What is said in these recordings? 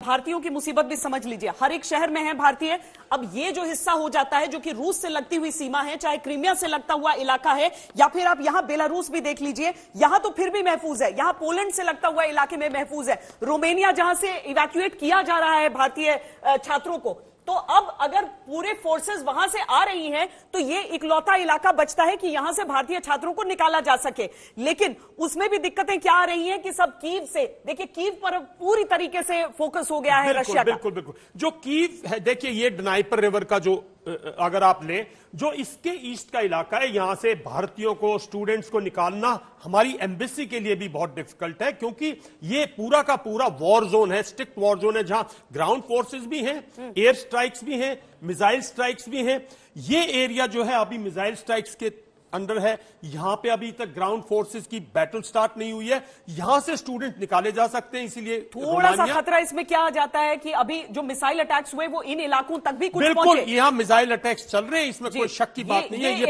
भारतीयों की मुसीबत भी समझ लीजिए, हर एक शहर में है भारतीय। अब ये जो हिस्सा हो जाता है जो कि रूस से लगती हुई सीमा है, चाहे क्रीमिया से लगता हुआ इलाका है, या फिर आप यहां बेलारूस भी देख लीजिए, यहां तो फिर भी महफूज है, यहां पोलैंड से लगता हुआ इलाके में महफूज है, रोमेनिया जहां से इवैक्यूएट किया जा रहा है भारतीय छात्रों को। तो अब अगर पूरे फोर्सेस वहां से आ रही हैं तो ये इकलौता इलाका बचता है कि यहां से भारतीय छात्रों को निकाला जा सके। लेकिन उसमें भी दिक्कतें क्या आ रही हैं कि सब कीव से, देखिए कीव पर पूरी तरीके से फोकस हो गया है रशिया का। बिल्कुल बिल्कुल, जो कीव है, देखिए ये डनाइपर रिवर का जो अगर आप लें, जो इसके ईस्ट का इलाका है, यहां से भारतीयों को, स्टूडेंट्स को निकालना हमारी एम्बेसी के लिए भी बहुत डिफिकल्ट है, क्योंकि ये पूरा का पूरा वॉर जोन है, स्ट्रिक्ट वॉर जोन है, जहां ग्राउंड फोर्सेस भी हैं, एयर स्ट्राइक्स भी हैं, मिसाइल स्ट्राइक्स भी हैं। ये एरिया जो है अभी मिसाइल स्ट्राइक्स के अंडर है। यहां पे अभी तक ग्राउंड फोर्सेस की बैटल स्टार्ट नहीं हुई है, यहां से स्टूडेंट निकाले जा सकते हैं। इसीलिए थोड़ा सा खतरा इसमें क्या आ जाता है कि अभी जो मिसाइल अटैक्स हुए वो इन इलाकों तक भी कुछ बिल्कुल, यहां मिसाइल अटैक्स चल रहे हैं, इसमें कोई शक की बात नहीं है। ये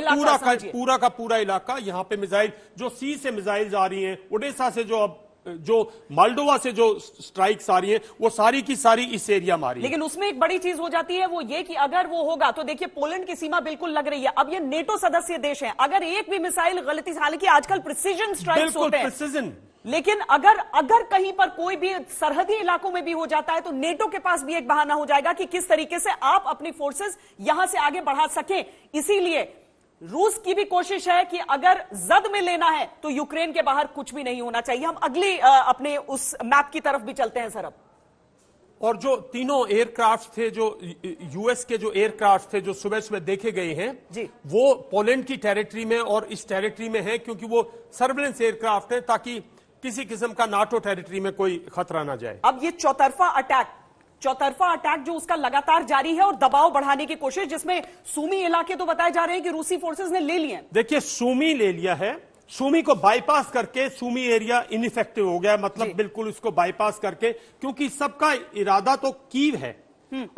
पूरा का पूरा इलाका, यहां पे मिसाइल जो सी से मिसाइल्स आ रही हैं, ओडेसा से जो मोल्डोवा से जो स्ट्राइक्स आ रही हैं, वो सारी की सारी इस एरिया में आ रही है। लेकिन उसमें एक बड़ी चीज हो जाती है, वो ये कि अगर वो होगा तो देखिए पोलैंड की सीमा बिल्कुल लग रही है, अब ये नेटो सदस्य देश हैं, अगर एक भी मिसाइल गलती से, हालांकि आजकल प्रिसीजन स्ट्राइक्स होते हैं, प्रिसीजन, लेकिन अगर कहीं पर कोई भी सरहदी इलाकों में भी हो जाता है तो नेटो के पास भी एक बहाना हो जाएगा कि किस तरीके से आप अपनी फोर्सेस यहां से आगे बढ़ा सकें। इसीलिए रूस की भी कोशिश है कि अगर जद में लेना है तो यूक्रेन के बाहर कुछ भी नहीं होना चाहिए। हम अगली अपने उस मैप की तरफ भी चलते हैं सर अब। और जो तीनों एयरक्राफ्ट थे, जो यूएस के जो एयरक्राफ्ट थे जो सुबह देखे गए हैं जी, वो पोलैंड की टेरिटरी में और इस टेरिटरी में है, क्योंकि वो सर्वेलेंस एयरक्राफ्ट है, ताकि किसी किस्म का नाटो टेरिटरी में कोई खतरा ना जाए। अब ये चौतरफा अटैक जो उसका लगातार जारी है और दबाव बढ़ाने की कोशिश, जिसमें सूमी इलाके तो बताए जा रहे हैं कि रूसी फोर्सेस ने ले लिए। देखिए सूमी ले लिया है, सूमी को बाईपास करके सूमी एरिया इनइफेक्टिव हो गया, मतलब बिल्कुल उसको बाईपास करके, क्योंकि सबका इरादा तो कीव है।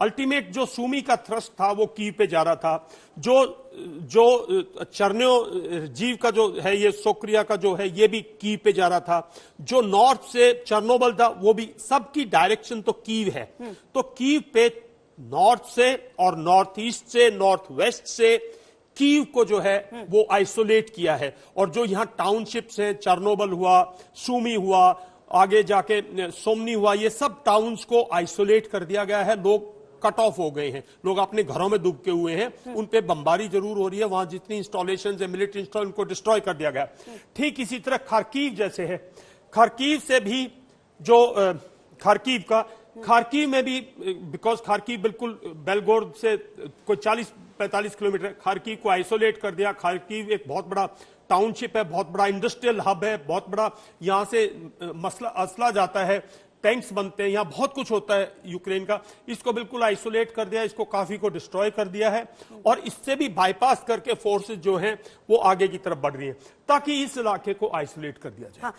अल्टीमेट जो सूमी का थ्रस्ट था वो कीव पे जा रहा था। जो चर्न्यो जीव का जो है, ये सोक्रिया का जो है, ये भी कीव पे जा रहा था। जो नॉर्थ से चर्नोबल था वो भी, सबकी डायरेक्शन तो कीव है। तो कीव पे नॉर्थ से और नॉर्थ ईस्ट से, नॉर्थ वेस्ट से कीव को जो है वो आइसोलेट किया है। और जो यहां टाउनशिप्स हैं, चर्नोबल हुआ, सूमी हुआ, आगे जाके सोमनी हुआ, ये सब टाउन्स को आइसोलेट कर दिया गया है। लोग कट ऑफ हो गए हैं, लोग अपने घरों में डूब के हुए हैं, उन पे बमबारी जरूर हो रही है, वहां जितनी इंस्टॉलेशन है, मिलिट्री इंस्टॉल, उनको डिस्ट्रॉय कर दिया गया। ठीक इसी तरह खार्कीव जैसे है, खार्कीव से भी जो खार्कीव में भी, बिकॉज खार्कीव बिल्कुल बेलगोर से कोई 40-45 किलोमीटर, खार्कीव को आइसोलेट कर दिया। खार्कीव एक बहुत बड़ा टाउनशिप है, बहुत बड़ा इंडस्ट्रियल हब है, बहुत बड़ा यहां से असला जाता है, टैंक्स बनते हैं, यहां बहुत कुछ होता है यूक्रेन का। इसको बिल्कुल आइसोलेट कर दिया, इसको काफी को डिस्ट्रॉय कर दिया है, और इससे भी बाईपास करके फोर्सेस जो हैं वो आगे की तरफ बढ़ रही हैं, ताकि इस इलाके को आइसोलेट कर दिया जाए।